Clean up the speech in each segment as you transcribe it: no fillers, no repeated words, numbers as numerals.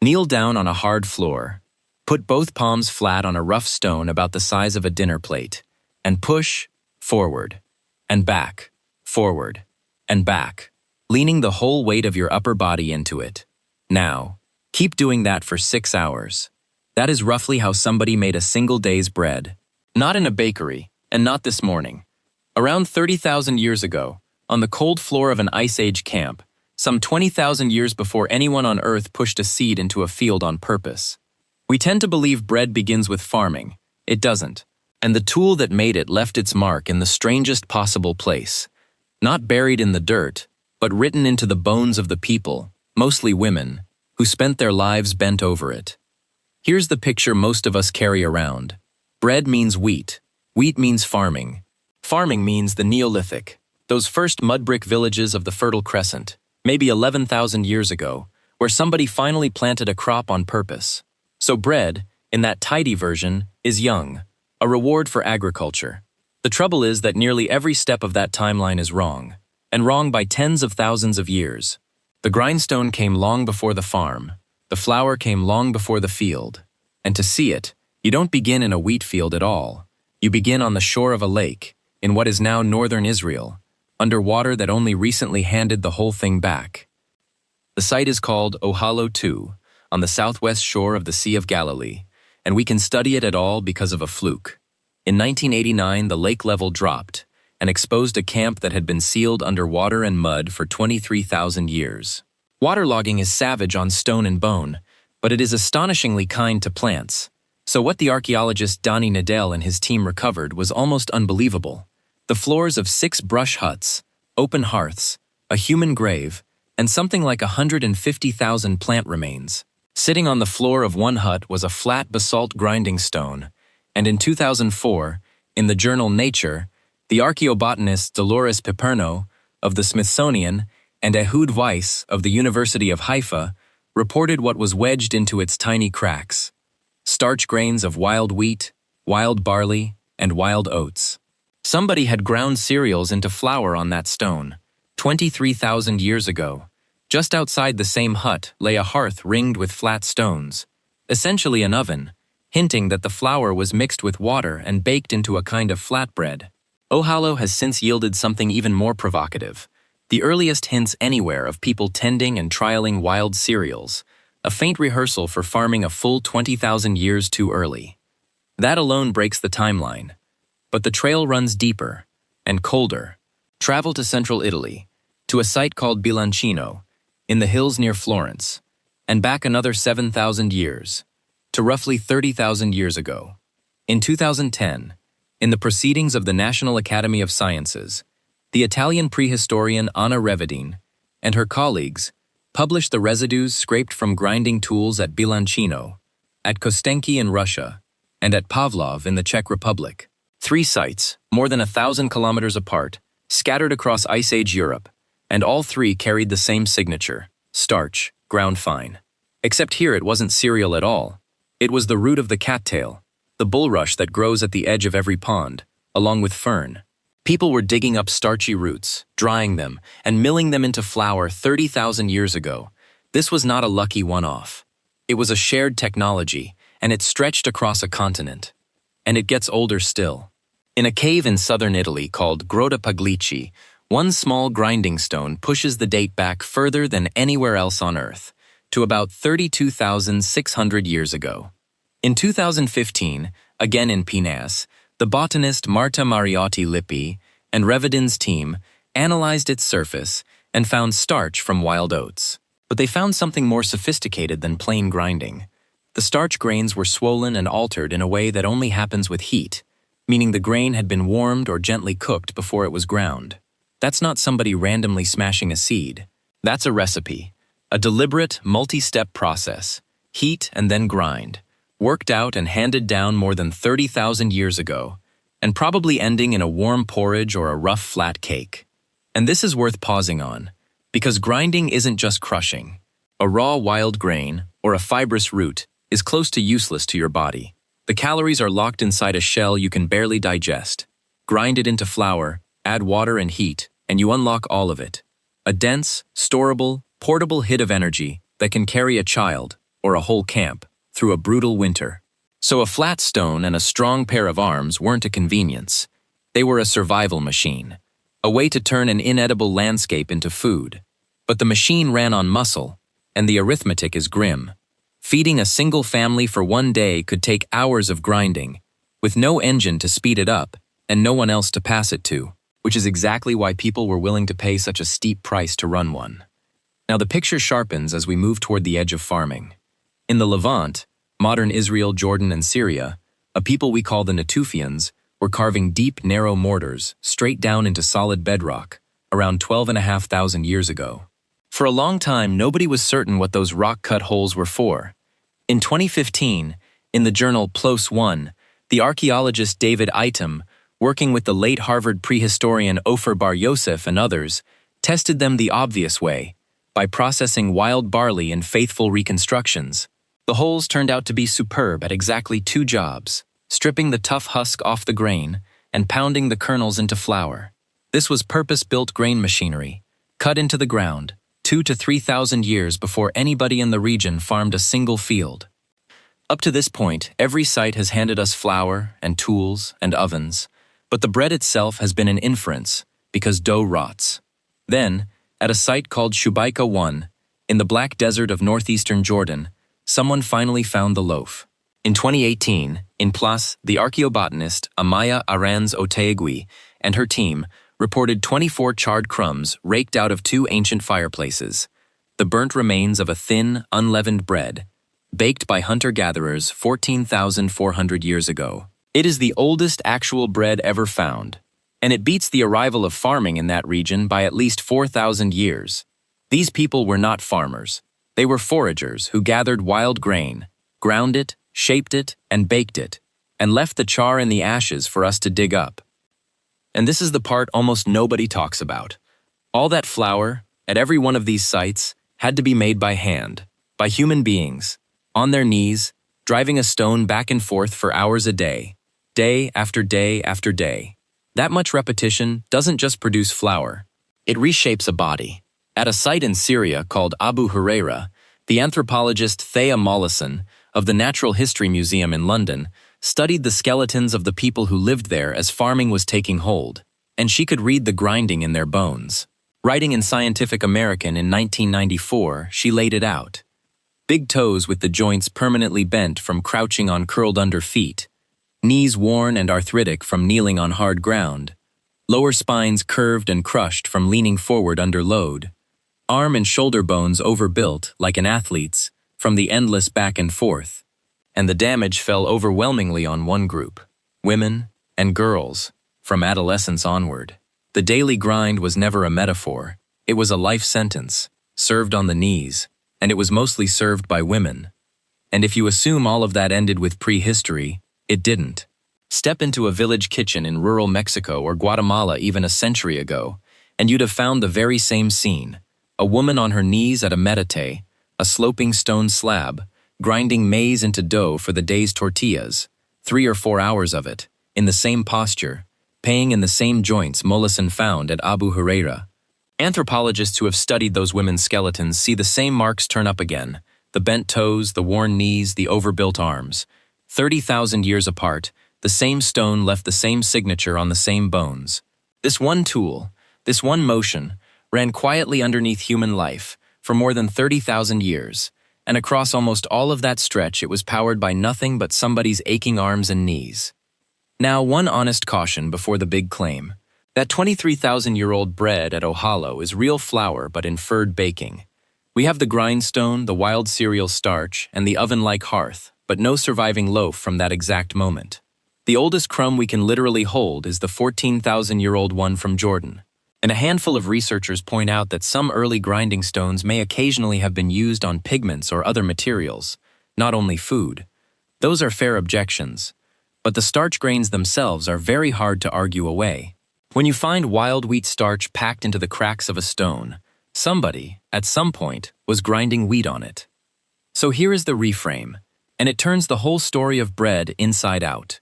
Kneel down on a hard floor. Put both palms flat on a rough stone about the size of a dinner plate, and push forward and back, forward and back, leaning the whole weight of your upper body into it. Now, keep doing that for 6 hours. That is roughly how somebody made a single day's bread. Not in a bakery, and not this morning. Around 30,000 years ago, on the cold floor of an Ice Age camp, some 20,000 years before anyone on Earth pushed a seed into a field on purpose. We tend to believe bread begins with farming. It doesn't. And the tool that made it left its mark in the strangest possible place. Not buried in the dirt, but written into the bones of the people, mostly women, who spent their lives bent over it. Here's the picture most of us carry around. Bread means wheat. Wheat means farming. Farming means the Neolithic, those first mud brick villages of the Fertile Crescent, maybe 11,000 years ago, where somebody finally planted a crop on purpose. So bread, in that tidy version, is young, a reward for agriculture. The trouble is that nearly every step of that timeline is wrong, and wrong by tens of thousands of years. The grindstone came long before the farm, the flour came long before the field, and to see it, you don't begin in a wheat field at all. You begin on the shore of a lake, in what is now northern Israel, under water that only recently handed the whole thing back. The site is called Ohalo II, on the southwest shore of the Sea of Galilee, and we can study it at all because of a fluke. In 1989, the lake level dropped and exposed a camp that had been sealed under water and mud for 23,000 years. Waterlogging is savage on stone and bone, but it is astonishingly kind to plants. So what the archaeologist Dani Nadel and his team recovered was almost unbelievable. The floors of 6 brush huts, open hearths, a human grave, and something like 150,000 plant remains. Sitting on the floor of one hut was a flat basalt grinding stone, and in 2004, in the journal Nature, the archaeobotanists Dolores Piperno of the Smithsonian and Ehud Weiss of the University of Haifa reported what was wedged into its tiny cracks: starch grains of wild wheat, wild barley, and wild oats. Somebody had ground cereals into flour on that stone, 23,000 years ago. Just outside the same hut lay a hearth ringed with flat stones, essentially an oven, hinting that the flour was mixed with water and baked into a kind of flatbread. Ohalo has since yielded something even more provocative, the earliest hints anywhere of people tending and trialing wild cereals, a faint rehearsal for farming a full 20,000 years too early. That alone breaks the timeline. But the trail runs deeper and colder. Travel to central Italy, to a site called Bilancino, in the hills near Florence, and back another 7,000 years, to roughly 30,000 years ago. In 2010, in the Proceedings of the National Academy of Sciences, the Italian prehistorian Anna Revedin and her colleagues published the residues scraped from grinding tools at Bilancino, at Kostenki in Russia, and at Pavlov in the Czech Republic. 3 sites, more than 1,000 kilometers apart, scattered across Ice Age Europe, and all 3 carried the same signature: starch, ground fine. Except here it wasn't cereal at all. It was the root of the cattail, the bulrush that grows at the edge of every pond, along with fern. People were digging up starchy roots, drying them, and milling them into flour 30,000 years ago. This was not a lucky one-off. It was a shared technology, and it stretched across a continent. And it gets older still. In a cave in southern Italy called Grotta Puglici, one small grinding stone pushes the date back further than anywhere else on Earth, to about 32,600 years ago. In 2015, again in Pinas, the botanist Marta Mariotti Lippi and Revedin's team analyzed its surface and found starch from wild oats. But they found something more sophisticated than plain grinding. The starch grains were swollen and altered in a way that only happens with heat, meaning the grain had been warmed or gently cooked before it was ground. That's not somebody randomly smashing a seed. That's a recipe, a deliberate, multi-step process, heat and then grind, worked out and handed down more than 30,000 years ago, and probably ending in a warm porridge or a rough flat cake. And this is worth pausing on, because grinding isn't just crushing. A raw wild grain, or a fibrous root, is close to useless to your body. The calories are locked inside a shell you can barely digest. Grind it into flour, add water and heat, and you unlock all of it. A dense, storable, portable hit of energy that can carry a child, or a whole camp, through a brutal winter. So a flat stone and a strong pair of arms weren't a convenience. They were a survival machine, a way to turn an inedible landscape into food. But the machine ran on muscle, and the arithmetic is grim. Feeding a single family for one day could take hours of grinding, with no engine to speed it up and no one else to pass it to, which is exactly why people were willing to pay such a steep price to run one. Now the picture sharpens as we move toward the edge of farming. In the Levant, modern Israel, Jordan, and Syria, a people we call the Natufians were carving deep, narrow mortars straight down into solid bedrock around 12,500 years ago. For a long time, nobody was certain what those rock-cut holes were for. In 2015, in the journal PLOS One, the archaeologist David Item, working with the late Harvard prehistorian Ofer Bar Yosef and others, tested them the obvious way, by processing wild barley in faithful reconstructions. The holes turned out to be superb at exactly two jobs: stripping the tough husk off the grain and pounding the kernels into flour. This was purpose-built grain machinery, cut into the ground, 2,000 to 3,000 years before anybody in the region farmed a single field. Up to this point, every site has handed us flour and tools and ovens, but the bread itself has been an inference, because dough rots. Then, at a site called Shubaika 1, in the Black Desert of northeastern Jordan, someone finally found the loaf. In 2018, in Plas, the archaeobotanist Amaya Aranz Oteegui and her team reported 24 charred crumbs raked out of two ancient fireplaces, the burnt remains of a thin, unleavened bread, baked by hunter-gatherers 14,400 years ago. It is the oldest actual bread ever found, and it beats the arrival of farming in that region by at least 4,000 years. These people were not farmers. They were foragers who gathered wild grain, ground it, shaped it, and baked it, and left the char and the ashes for us to dig up. And this is the part almost nobody talks about. All that flour, at every one of these sites, had to be made by hand, by human beings, on their knees, driving a stone back and forth for hours a day after day after day. That much repetition doesn't just produce flour, it reshapes a body. At a site in Syria called Abu Huraira, the anthropologist Thea Mollison of the Natural History Museum in London studied the skeletons of the people who lived there as farming was taking hold, and she could read the grinding in their bones. Writing in Scientific American in 1994, she laid it out. Big toes with the joints permanently bent from crouching on curled-under feet, knees worn and arthritic from kneeling on hard ground, lower spines curved and crushed from leaning forward under load, arm and shoulder bones overbuilt, like an athlete's, from the endless back and forth. And the damage fell overwhelmingly on one group: women and girls, from adolescence onward. The daily grind was never a metaphor. It was a life sentence, served on the knees, and it was mostly served by women. And if you assume all of that ended with prehistory, it didn't. Step into a village kitchen in rural Mexico or Guatemala even a century ago, and you'd have found the very same scene: a woman on her knees at a metate, a sloping stone slab, grinding maize into dough for the day's tortillas, 3 or 4 hours of it, in the same posture, paying in the same joints Mollison found at Abu Huraira. Anthropologists who have studied those women's skeletons see the same marks turn up again: the bent toes, the worn knees, the overbuilt arms. 30,000 years apart, the same stone left the same signature on the same bones. This one tool, this one motion, ran quietly underneath human life for more than 30,000 years, and across almost all of that stretch it was powered by nothing but somebody's aching arms and knees. Now, one honest caution before the big claim. That 23,000-year-old bread at Ohalo is real flour but inferred baking. We have the grindstone, the wild cereal starch, and the oven-like hearth, but no surviving loaf from that exact moment. The oldest crumb we can literally hold is the 14,000-year-old one from Jordan. And a handful of researchers point out that some early grinding stones may occasionally have been used on pigments or other materials, not only food. Those are fair objections, but the starch grains themselves are very hard to argue away. When you find wild wheat starch packed into the cracks of a stone, somebody, at some point, was grinding wheat on it. So here is the reframe, and it turns the whole story of bread inside out.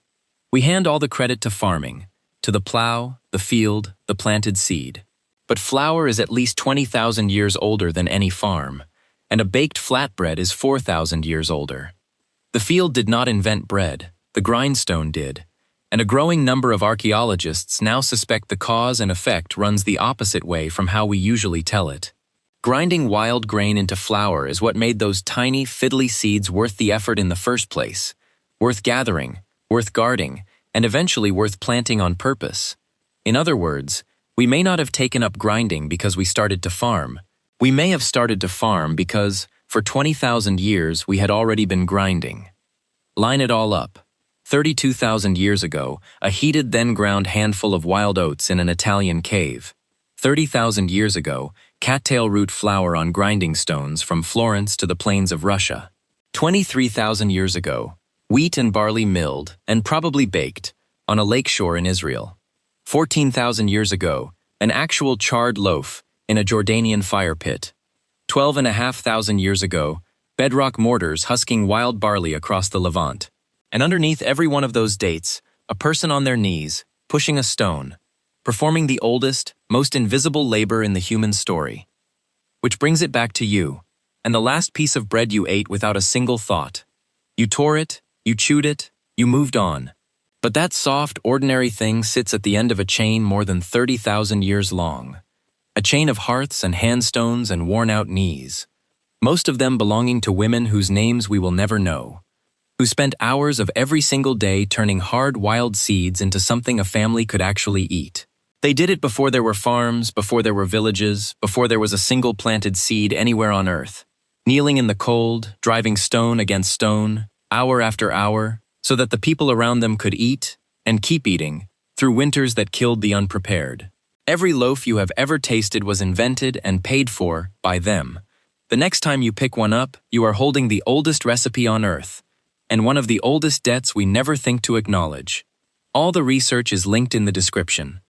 We hand all the credit to farming, to the plow, the field, the planted seed. But flour is at least 20,000 years older than any farm, and a baked flatbread is 4,000 years older. The field did not invent bread, the grindstone did, and a growing number of archaeologists now suspect the cause and effect runs the opposite way from how we usually tell it. Grinding wild grain into flour is what made those tiny, fiddly seeds worth the effort in the first place, worth gathering, worth guarding, and eventually worth planting on purpose. In other words, we may not have taken up grinding because we started to farm. We may have started to farm because, for 20,000 years, we had already been grinding. Line it all up. 32,000 years ago, a heated then ground handful of wild oats in an Italian cave. 30,000 years ago, cattail root flour on grinding stones from Florence to the plains of Russia. 23,000 years ago, wheat and barley milled, and probably baked, on a lakeshore in Israel. 14,000 years ago, an actual charred loaf in a Jordanian fire pit. 12,500 years ago, bedrock mortars husking wild barley across the Levant. And underneath every one of those dates, a person on their knees, pushing a stone, performing the oldest, most invisible labor in the human story. Which brings it back to you, and the last piece of bread you ate without a single thought. You tore it, you chewed it, you moved on. But that soft, ordinary thing sits at the end of a chain more than 30,000 years long. A chain of hearths and handstones and worn-out knees. Most of them belonging to women whose names we will never know, who spent hours of every single day turning hard, wild seeds into something a family could actually eat. They did it before there were farms, before there were villages, before there was a single planted seed anywhere on earth. Kneeling in the cold, driving stone against stone, hour after hour, so that the people around them could eat, and keep eating, through winters that killed the unprepared. Every loaf you have ever tasted was invented and paid for by them. The next time you pick one up, you are holding the oldest recipe on earth, and one of the oldest debts we never think to acknowledge. All the research is linked in the description.